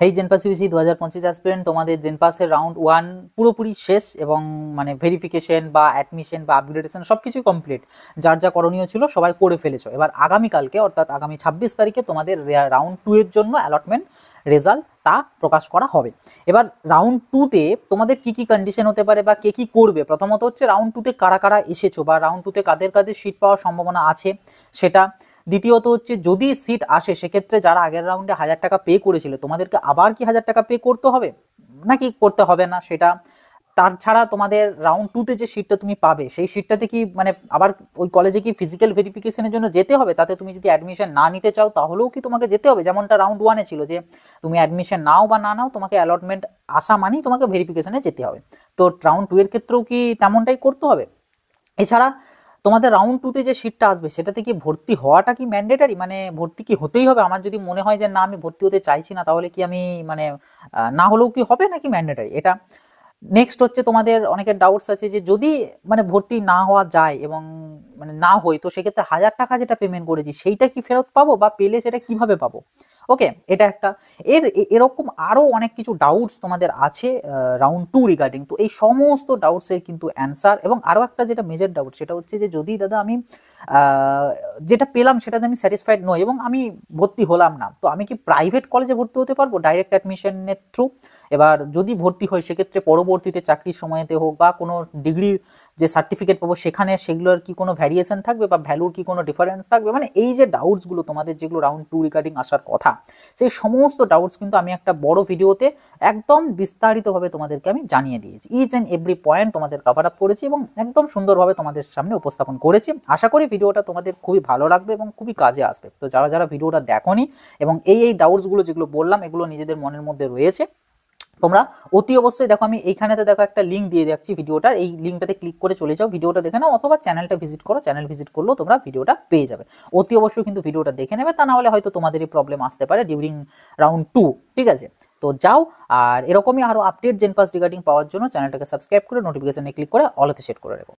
এই জেনপাস ইউসি 2025 অ্যাসপিরেন্ট, তোমাদের জেনপাসের রাউন্ড 1 পুরোপুরি শেষ এবং মানে ভেরিফিকেশন বা অ্যাডমিশন বা আপগ্রেডেশন সব কিছুই কমপ্লিট। যার যা করণীয় ছিল সবাই করে ফেলেছো। এবার আগামীকালকে অর্থাৎ আগামী 26 তারিখে তোমাদের রাউন্ড 2 এর জন্য অ্যালটমেন্ট রেজাল্ট তা প্রকাশ করা হবে। এবার রাউন্ড 2-তে তোমাদের কি কি কন্ডিশন হতে পারে বা কে কি করবে, প্রথমত হচ্ছে রাউন্ড 2-তে কারা কারা এসেছো বা রাউন্ড 2-তে কাদের কাদের সিট পাওয়ার সম্ভাবনা আছে সেটা। দ্বিতীয়ত হচ্ছে যদি সিট আসে সেক্ষেত্রে যারা আগের রাউন্ডে 1000 টাকা পে করেছিল তোমাদেরকে আবার কি 1000 টাকা পে করতে হবে নাকি করতে হবে না সেটা। তাছাড়া তোমাদের রাউন্ড 2-তে যে সিটটা তুমি পাবে সেই সিটটাতে কি মানে আবার ওই কলেজে কি ফিজিক্যাল ভেরিফিকেশনের জন্য যেতে হবে, তাতে তুমি যদি অ্যাডমিশন না নিতে চাও তাহলেও কি তোমাকে যেতে হবে, যেমনটা রাউন্ড 1-এ ছিল যে তুমি অ্যাডমিশন নাও বা না নাও তোমাকে অ্যালটমেন্ট আসা মানেই তোমাকে ভেরিফিকেশনে যেতে হবে। তো রাউন্ড 2 এর ক্ষেত্রেও কি তেমনটাই করতে হবে। এছাড়া তোমাদের রাউন্ড 2-তে যে সিটটা আসবে সেটাতে কি ভর্তি হওয়াটা কি ম্যান্ডেটারি, মানে ভর্তি কি হতেই হবে? আমার যদি মনে হয় যে না আমি ভর্তি হতে চাইছি না তাহলে কি আমি মানে না হলেও কি হবে নাকি ম্যান্ডেটারি এটা। নেক্সট হচ্ছে তোমাদের অনেকের ডাউটস আছে যে যদি মানে ভর্তি না হওয়া যায় এবং মানে না হয় তো সেক্ষেত্রে 1000 টাকা যেটা পেমেন্ট করেছি সেইটা কি ফেরত পাবো বা পেলে সেটা কিভাবে পাবো। ওকে, এটা একটা। এরকম আরো অনেক কিছু ডাউটস তোমাদের আছে রাউন্ড 2 রিগার্ডিং। তো এই সমস্ত ডাউটসের কিন্তু অ্যান্সার এবং আরো একটা যেটা মেজর ডাউট সেটা হচ্ছে যে যদি দাদা আমি যেটা পেলাম সেটাতে আমি স্যাটিসফাইড নই এবং আমি ভর্তি হলাম না, তো আমি কি প্রাইভেট কলেজে ভর্তি হতে পারবো ডাইরেক্ট অ্যাডমিশনের থ্রু? এবার যদি ভর্তি হয় সেক্ষেত্রে পরবর্তীতে চাকরির সময়তে হোক বা কোনো ডিগ্রির যে সার্টিফিকেট পাবো সেখানে সেগুলোর কি কোনো ভ্যারিয়েশন থাকবে বা ভ্যালুর কি কোনো ডিফারেন্স থাকবে, মানে এই যে ডাউটসগুলো তোমাদের যেগুলো রাউন্ড 2 রিগার্ডিং আসার কথা সেই সমস্ত ডাউটস কিন্তু আমি একটা বড় ভিডিওতে একদম বিস্তারিতভাবে তোমাদেরকে আমি জানিয়ে দিয়েছি। ইচ অ্যান্ড এভরি পয়েন্ট তোমাদের কভার আপ করেছি এবং একদম সুন্দরভাবে তোমাদের সামনে উপস্থাপন করেছি। আশা করি ভিডিওটা তোমাদের খুবই ভালো লাগবে এবং খুবই কাজে আসবে। তো যারা যারা ভিডিওটা দেখোনি এবং এই ডাউটসগুলো যেগুলো বললাম এগুলো নিজেদের মনের মধ্যে রয়েছে তোমরা অতি অবশ্যই দেখো, আমি এইখানেতে দেখো একটা লিঙ্ক দিয়ে রাখছি ভিডিওটার, এই লিঙ্কটাতে ক্লিক করে চলে যাও, ভিডিওটা দেখে নাও অথবা চ্যানেলটা ভিজিট করো, চ্যানেল ভিজিট করলেও তোমরা ভিডিওটা পেয়ে যাবে। অতি অবশ্যই কিন্তু ভিডিওটা দেখে নেবে, তা না হলে হয়তো তোমাদেরই প্রবলেম আসতে পারে ডিউরিং রাউন্ড 2। ঠিক আছে, তো যাও। আর এরকমই আরো আপডেট জেনপাস রিগার্ডিং পাওয়ার জন্য চ্যানেলটাকে সাবস্ক্রাইব করে নোটিফিকেশনে ক্লিক করে অলতে সেট করে রেখো।